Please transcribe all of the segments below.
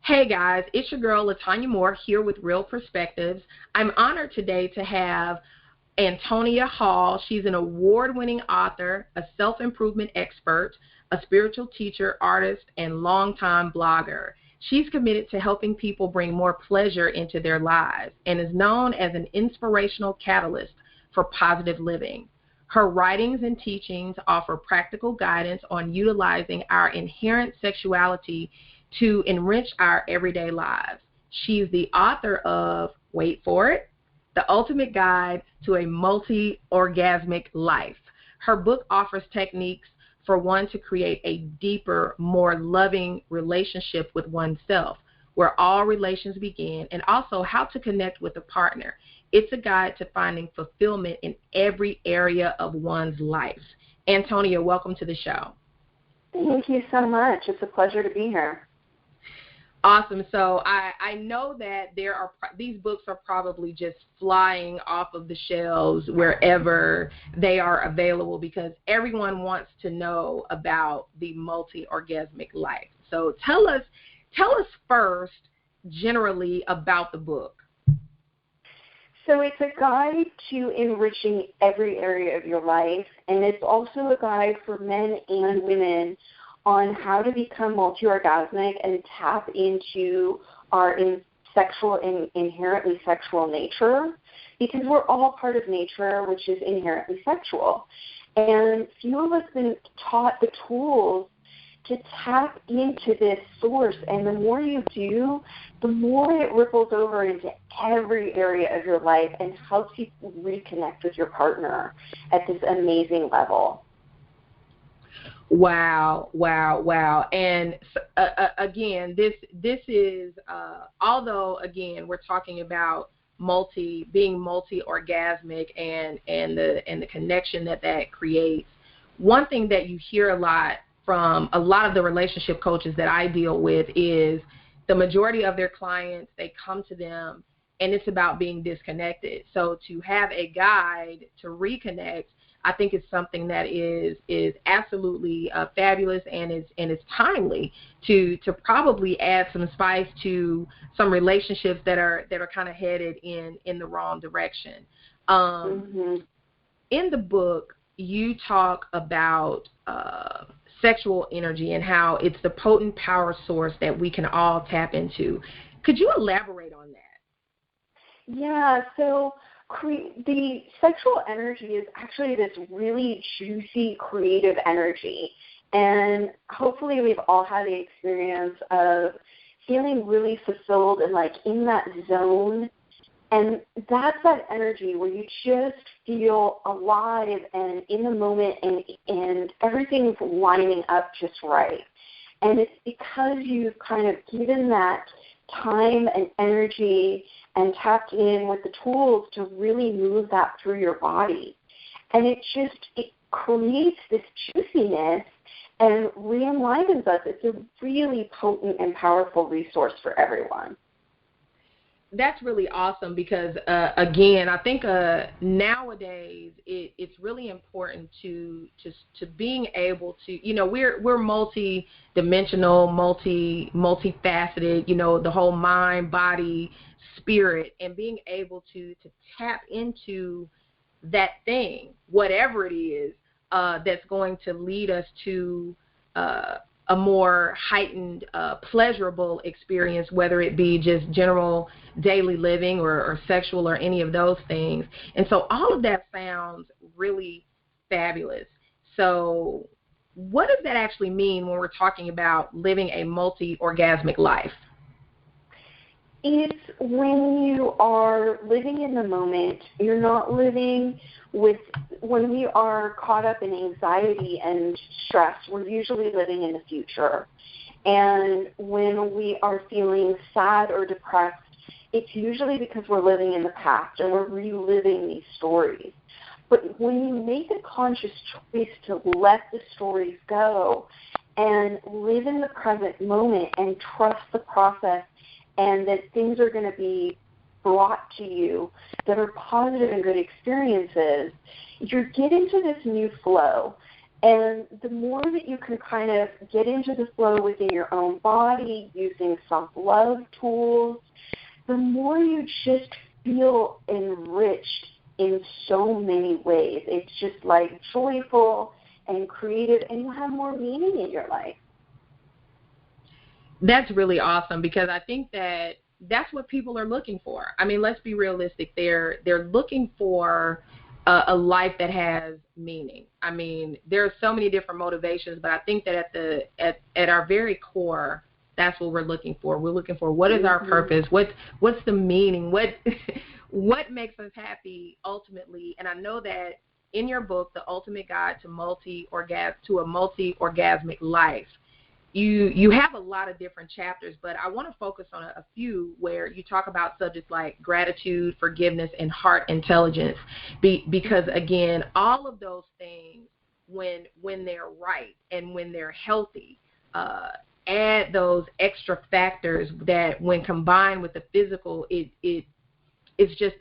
Hey guys, it's your girl Antonia Moore here with Real Perspectives. I'm honored today to have Antonia Hall. She's an award-winning author, a self-improvement expert, a spiritual teacher, artist, and longtime blogger. She's committed to helping people bring more pleasure into their lives and is known as an inspirational catalyst for positive living. Her writings and teachings offer practical guidance on utilizing our inherent sexuality to enrich our everyday lives. She's the author of, wait for it, The Ultimate Guide to a Multi-Orgasmic Life. Her book offers techniques for one to create a deeper, more loving relationship with oneself, where all relations begin, and also how to connect with a partner. It's a guide to finding fulfillment in every area of one's life. Antonia, welcome to the show. Thank you so much. It's a pleasure to be here. Awesome. So I know that these books are probably just flying off of the shelves wherever they are available because everyone wants to know about the multi-orgasmic life. So tell us first generally about the book. So it's a guide to enriching every area of your life, and it's also a guide for men and women on how to become multi-orgasmic and tap into our inherently sexual nature, because we're all part of nature, which is inherently sexual. And few of us have been taught the tools to tap into this source, and the more you do, the more it ripples over into every area of your life and helps you reconnect with your partner at this amazing level. Wow. And again, this is, although, again, we're talking about being multi-orgasmic and the connection that creates, one thing that you hear a lot from a lot of the relationship coaches that I deal with is the majority of their clients, they come to them and it's about being disconnected. So to have a guide to reconnect, I think it's something that is absolutely fabulous and is timely to probably add some spice to some relationships that are kind of headed in the wrong direction. In the book, you talk about sexual energy and how it's the potent power source that we can all tap into. Could you elaborate on that? Yeah. So the sexual energy is actually this really juicy, creative energy. And hopefully we've all had the experience of feeling really fulfilled and like in that zone. And that's that energy where you just feel alive and in the moment and everything's lining up just right. And it's because you've kind of given that time and energy and tapped in with the tools to really move that through your body. And it creates this juiciness and re-enlivens us. It's a really potent and powerful resource for everyone. That's really awesome because, again, I think nowadays it's really important to being able to, we're multi-dimensional, multifaceted, the whole mind, body, spirit, and being able to tap into that thing, whatever it is, that's going to lead us to a more heightened, pleasurable experience, whether it be just general daily living or sexual or any of those things. And so all of that sounds really fabulous. So what does that actually mean when we're talking about living a multi-orgasmic life? It's when you are living in the moment, you're not living with, when we are caught up in anxiety and stress, we're usually living in the future. And when we are feeling sad or depressed, it's usually because we're living in the past and we're reliving these stories. But when you make a conscious choice to let the stories go and live in the present moment and trust the process and that things are going to be brought to you that are positive and good experiences, you get into this new flow. And the more that you can kind of get into the flow within your own body using self-love tools, the more you just feel enriched in so many ways. It's just like joyful and creative, and you have more meaning in your life. That's really awesome, because I think that that's what people are looking for. I mean, let's be realistic. They're looking for a life that has meaning. I mean, there are so many different motivations, but I think that at our very core, that's what we're looking for. We're looking for, what is our purpose? What's the meaning? What makes us happy ultimately? And I know that in your book, The Ultimate Guide to a Multi-Orgasmic Life, you have a lot of different chapters, but I want to focus on a few where you talk about subjects like gratitude, forgiveness, and heart intelligence, because, again, all of those things, when they're right and when they're healthy, add those extra factors that, when combined with the physical, it's just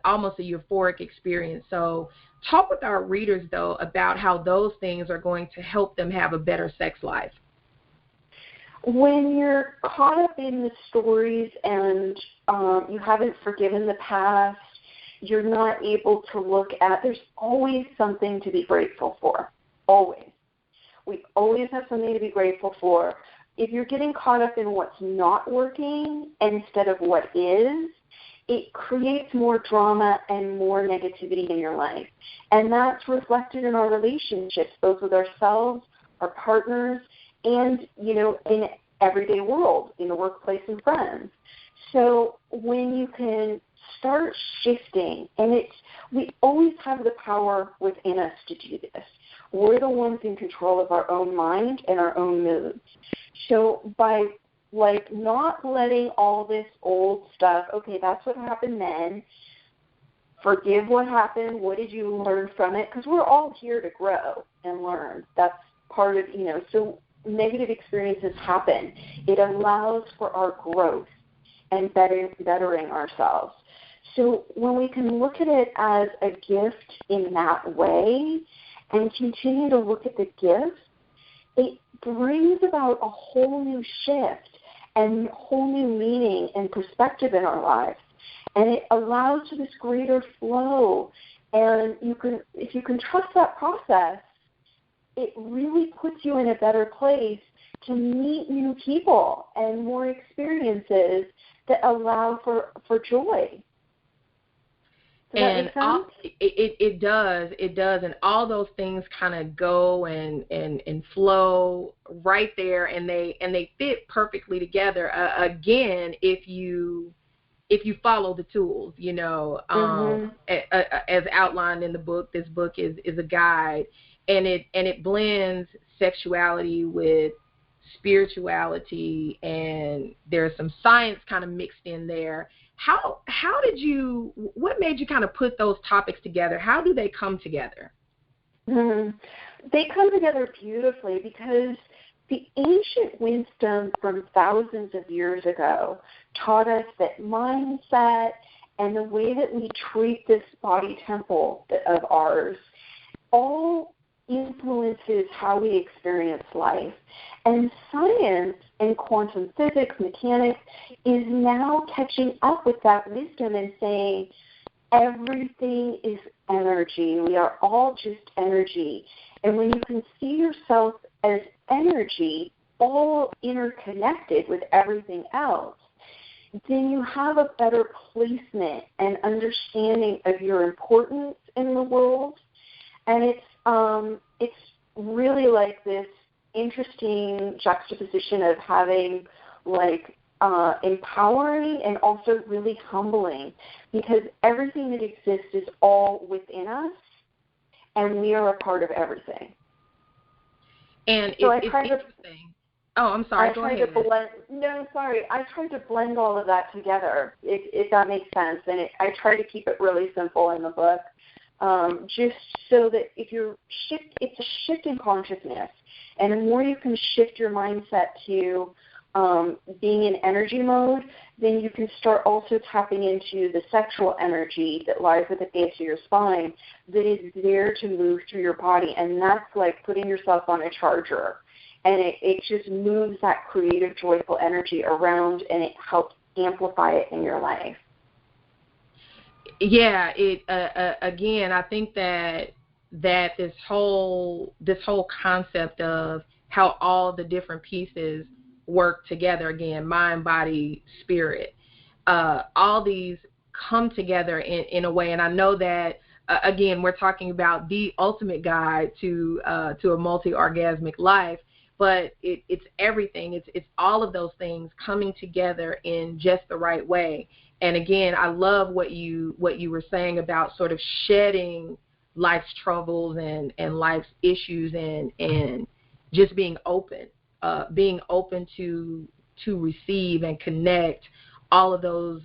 almost a euphoric experience. So talk with our readers, though, about how those things are going to help them have a better sex life. When you're caught up in the stories and you haven't forgiven the past, you're not able to look at, there's always something to be grateful for, always. We always have something to be grateful for. If you're getting caught up in what's not working instead of what is, it creates more drama and more negativity in your life. And that's reflected in our relationships, both with ourselves, our partners, and, in everyday world, in the workplace and friends. So when you can start shifting, and we always have the power within us to do this. We're the ones in control of our own mind and our own moods. So by not letting all this old stuff, okay, that's what happened then, forgive what happened, what did you learn from it? Because we're all here to grow and learn. That's part of, so negative experiences happen. It allows for our growth and bettering ourselves. So when we can look at it as a gift in that way and continue to look at the gift, it brings about a whole new shift and whole new meaning and perspective in our lives. And it allows for this greater flow. And if you can trust that process, it really puts you in a better place to meet new people and more experiences that allow for joy. Does that make sense? It does, and all those things kind of go and flow right there, and they fit perfectly together. Again, if you follow the tools, as outlined in the book. This book is a guide. And it blends sexuality with spirituality, and there's some science kind of mixed in there. What made you kind of put those topics together? How do they come together? Mm-hmm. They come together beautifully because the ancient wisdom from thousands of years ago taught us that mindset and the way that we treat this body temple of ours all influences how we experience life. And science and quantum physics, mechanics, is now catching up with that wisdom and saying everything is energy. We are all just energy. And when you can see yourself as energy, all interconnected with everything else, then you have a better placement and understanding of your importance in the world. And it's really like this interesting juxtaposition of having like empowering and also really humbling, because everything that exists is all within us, and we are a part of everything. And so it's interesting. Oh, I'm sorry. Go ahead. I tried to blend all of that together, if that makes sense. And I try to keep it really simple in the book, just so that it's a shift in consciousness. And the more you can shift your mindset to being in energy mode, then you can start also tapping into the sexual energy that lies at the base of your spine that is there to move through your body. And that's like putting yourself on a charger. And it just moves that creative, joyful energy around, and it helps amplify it in your life. Yeah, again, I think that this whole concept of how all the different pieces work together, again, mind, body, spirit, all these come together in a way. And I know that, again, we're talking about the ultimate guide to a multi-orgasmic life, but it's everything. It's all of those things coming together in just the right way. And again, I love what you were saying about sort of shedding life's troubles and life's issues and just being open to receive and connect all of those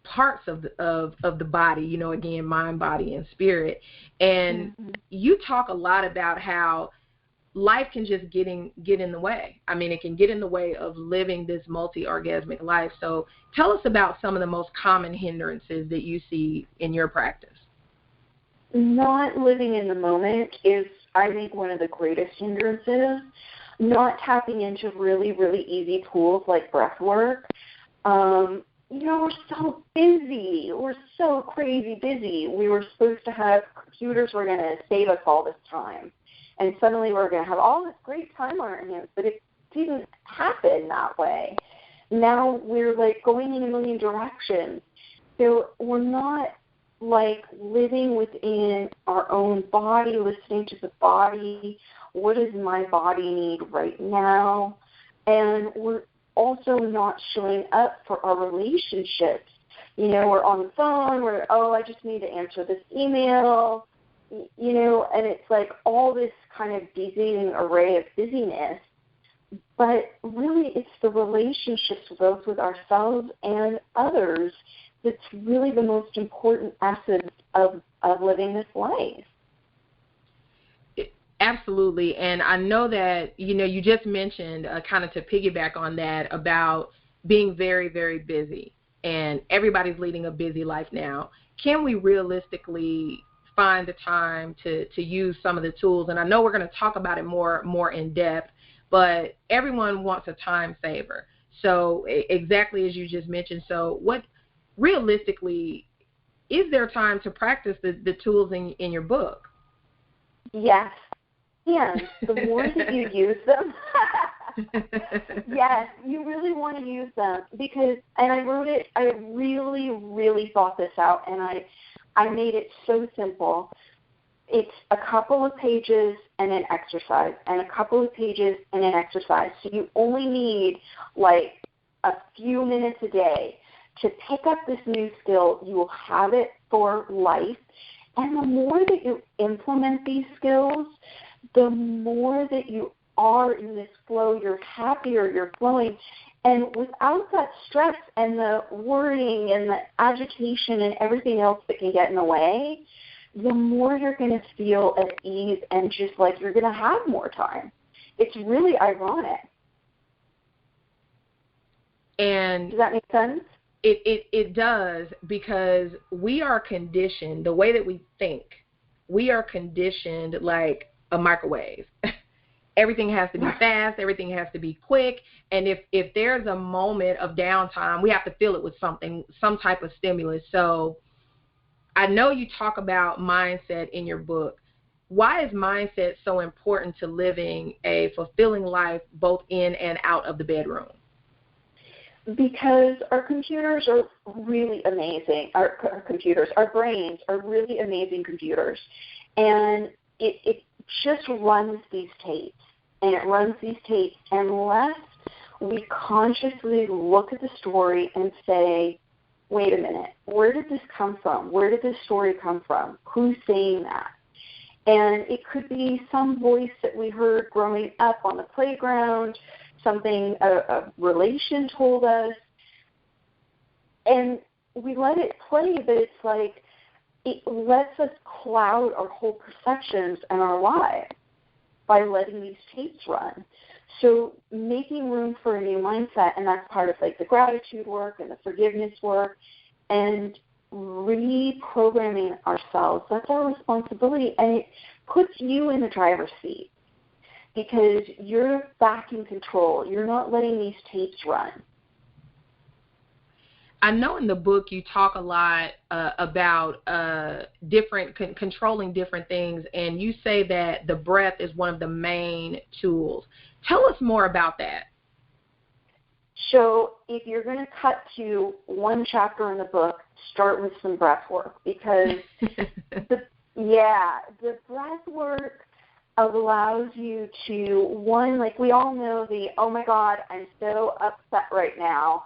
parts of the body, you know, again, mind, body, and spirit. And you talk a lot about how life can just get in the way. I mean, it can get in the way of living this multi-orgasmic life. So tell us about some of the most common hindrances that you see in your practice. Not living in the moment is, I think, one of the greatest hindrances. Not tapping into really, really easy tools like breathwork. We're so busy. We're so crazy busy. We were supposed to have computers were going to save us all this time. And suddenly we're going to have all this great time on our hands, but it didn't happen that way. Now we're like going in a million directions. So we're not like living within our own body, listening to the body. What does my body need right now? And we're also not showing up for our relationships. You know, we're on the phone, I just need to answer this email. You know, and it's like all this kind of dizzying array of busyness. But really, it's the relationships both with ourselves and others that's really the most important essence of living this life. Absolutely. And I know that, you know, you just mentioned kind of to piggyback on that about being very, very busy. And everybody's leading a busy life now. Can we realistically find the time to use some of the tools? And I know we're going to talk about it more in depth, but everyone wants a time saver. So exactly as you just mentioned. So what realistically, is there time to practice the tools in your book? Yes. And the more that you use them, yes, you really want to use them because, and I wrote it, I really, really thought this out, and I made it so simple. It's a couple of pages and an exercise, and a couple of pages and an exercise. So you only need like a few minutes a day to pick up this new skill. You will have it for life. And the more that you implement these skills, the more that you are in this flow, you're happier, you're flowing. And without that stress and the worrying and the agitation and everything else that can get in the way, the more you're going to feel at ease and just like you're going to have more time. It's really ironic. And does that make sense? It does, because we are conditioned, the way that we think, we are conditioned like a microwave. Everything has to be fast, everything has to be quick, and if there's a moment of downtime, we have to fill it with something, some type of stimulus. So I know you talk about mindset in your book. Why is mindset so important to living a fulfilling life both in and out of the bedroom? Because our computers are really amazing. Our brains are really amazing computers. And it just runs these tapes. And it runs these tapes unless we consciously look at the story and say, wait a minute, where did this come from? Where did this story come from? Who's saying that? And it could be some voice that we heard growing up on the playground, something a relation told us, and we let it play, but it's like it lets us cloud our whole perceptions and our lives by letting these tapes run. So making room for a new mindset, and that's part of like the gratitude work and the forgiveness work, and reprogramming ourselves. That's our responsibility, and it puts you in the driver's seat because you're back in control. You're not letting these tapes run. I know in the book you talk a lot about controlling different things, and you say that the breath is one of the main tools. Tell us more about that. So if you're going to cut to one chapter in the book, start with some breath work, because the breath work allows you to, one, like we all know oh my God, I'm so upset right now,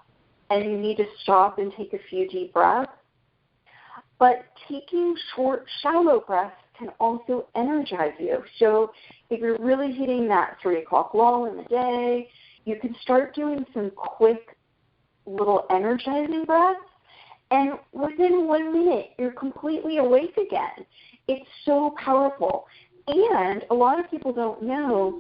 and you need to stop and take a few deep breaths. But taking short, shallow breaths can also energize you. So if you're really hitting that 3 o'clock lull in the day, you can start doing some quick little energizing breaths, and within 1 minute, you're completely awake again. It's so powerful. And a lot of people don't know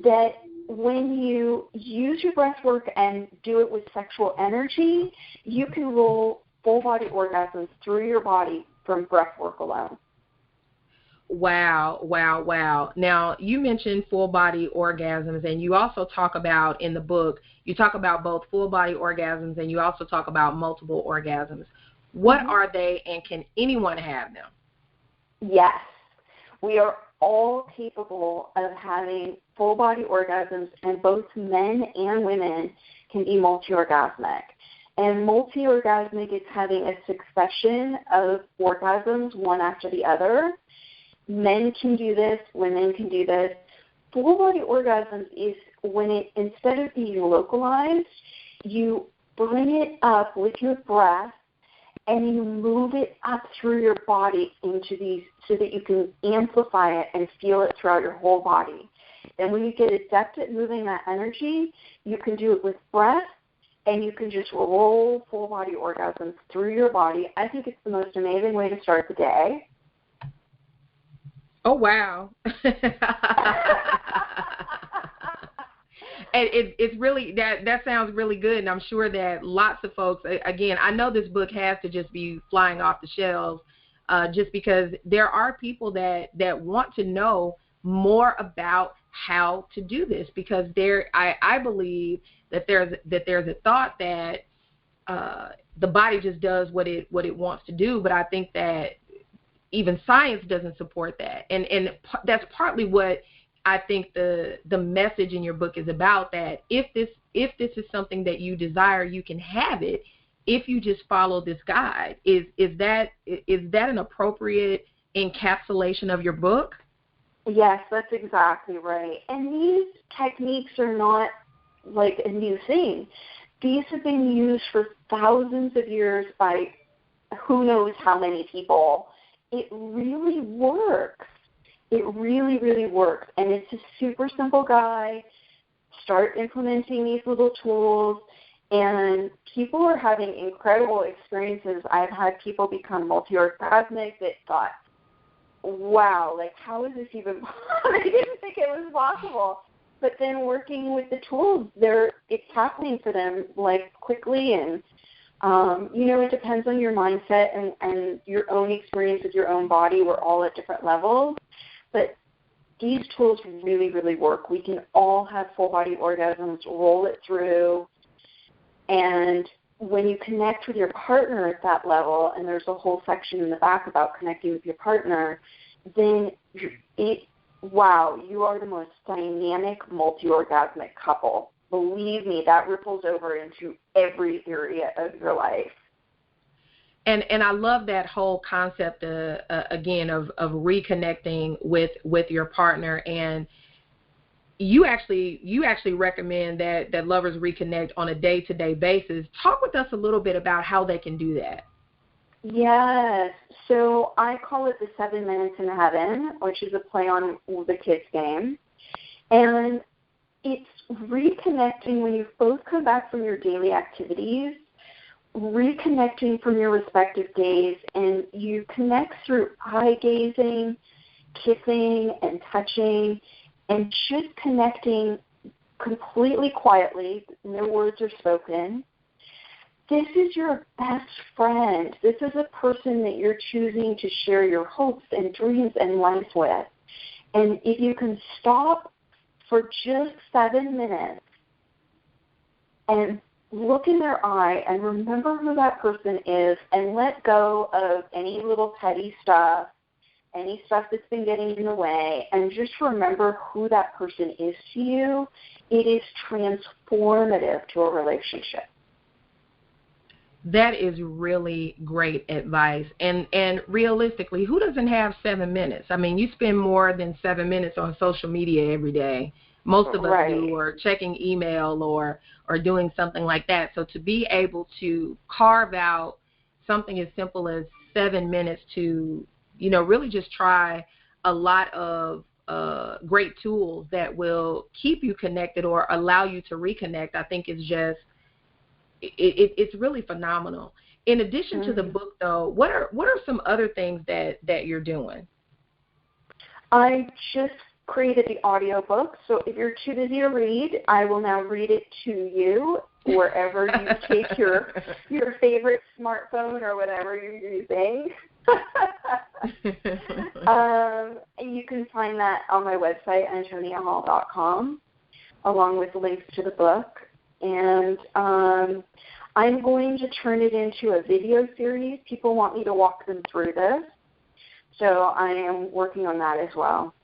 that when you use your breath work and do it with sexual energy, you can roll full body orgasms through your body from breath work alone. Wow, wow, wow. Now, you mentioned full body orgasms, and you also talk about in the book, you talk about both full body orgasms and you also talk about multiple orgasms. What are they, and can anyone have them? Yes. We are all capable of having full body orgasms, and both men and women can be multi-orgasmic. And multi-orgasmic is having a succession of orgasms, one after the other. Men can do this, women can do this. Full body orgasms is when it, instead of being localized, you bring it up with your breath and you move it up through your body into these so that you can amplify it and feel it throughout your whole body. And when you get adept at moving that energy, you can do it with breath, and you can just roll full body orgasms through your body. I think it's the most amazing way to start the day. Oh, wow. And it's really, that sounds really good, and I'm sure that lots of folks, again, I know this book has to just be flying off the shelves just because there are people that want to know more about how to do this, because I believe that there's a thought that the body just does what it wants to do, but I think that even science doesn't support that, and that's partly what I think the message in your book is about, that if this is something that you desire, you can have it if you just follow this guide. Is that an appropriate encapsulation of your book? Yes, that's exactly right. And these techniques are not like a new thing. These have been used for thousands of years by who knows how many people. It really works. It really, really works. And it's a super simple guide. Start implementing these little tools, and people are having incredible experiences. I've had people become multi-orgasmic that thought, wow, like how is this even possible? I didn't think it was possible. But then working with the tools, it's happening for them like quickly, and it depends on your mindset and your own experience with your own body. We're all at different levels. But these tools really, really work. We can all have full body orgasms, roll it through, and when you connect with your partner at that level, and there's a whole section in the back about connecting with your partner, then you are the most dynamic multi-orgasmic couple. Believe me, that ripples over into every area of your life. And I love that whole concept, again, of reconnecting with your partner. And you actually recommend that lovers reconnect on a day-to-day basis. Talk with us a little bit about how they can do that. Yes. So I call it the 7 minutes in heaven, which is a play on the kids game. And it's reconnecting when you both come back from your daily activities, reconnecting from your respective days, and you connect through eye gazing, kissing, and touching, and just connecting completely quietly. No words are spoken. This is your best friend. This is a person that you're choosing to share your hopes and dreams and life with. And if you can stop for just 7 minutes and look in their eye and remember who that person is and let go of any little petty stuff, any stuff that's been getting in the way, and just remember who that person is to you, it is transformative to a relationship. That is really great advice. And realistically, who doesn't have 7 minutes? I mean, you spend more than 7 minutes on social media every day. Most of us do, or checking email or doing something like that. So to be able to carve out something as simple as 7 minutes to, really just try a lot of great tools that will keep you connected or allow you to reconnect, I think is just, it's really phenomenal. In addition to the book, though, what are some other things that you're doing? I just created the audio book, so if you're too busy to read, I will now read it to you wherever you take your favorite smartphone or whatever you're using. You can find that on my website, antoniahall.com, along with links to the book. And I'm going to turn it into a video series. People want me to walk them through this, so I am working on that as well.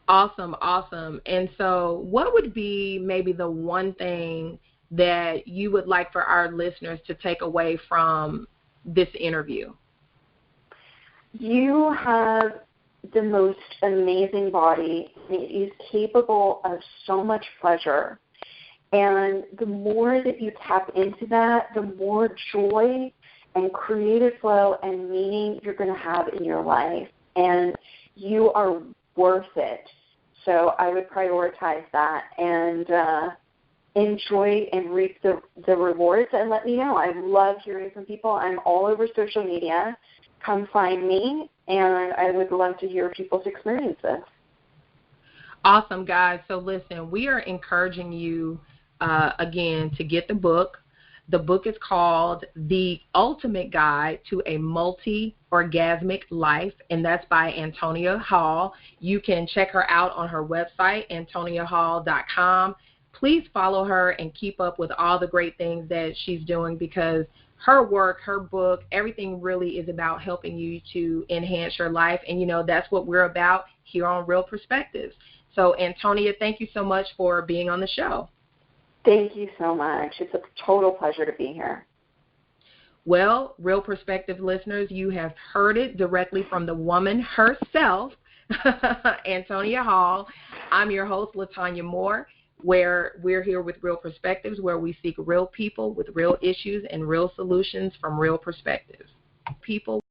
Awesome. And so what would be maybe the one thing that you would like for our listeners to take away from this interview? You have the most amazing body. It is capable of so much pleasure. And the more that you tap into that, the more joy and creative flow and meaning you're going to have in your life. And you are worth it. So I would prioritize that and enjoy and reap the rewards, and let me know. I love hearing from people. I'm all over social media. Come find me, and I would love to hear people's experiences. Awesome, guys. So listen, we are encouraging you, again, to get the book. The book is called The Ultimate Guide to a Multi-Orgasmic Life, and that's by Antonia Hall. You can check her out on her website, antoniahall.com. Please follow her and keep up with all the great things that she's doing, because her work, her book, everything really is about helping you to enhance your life. And, that's what we're about here on Real Perspectives. So, Antonia, thank you so much for being on the show. Thank you so much. It's a total pleasure to be here. Well, Real Perspective listeners, you have heard it directly from the woman herself, Antonia Hall. I'm your host, LaTanya Moore, where we're here with Real Perspectives, where we seek real people with real issues and real solutions from real perspectives. People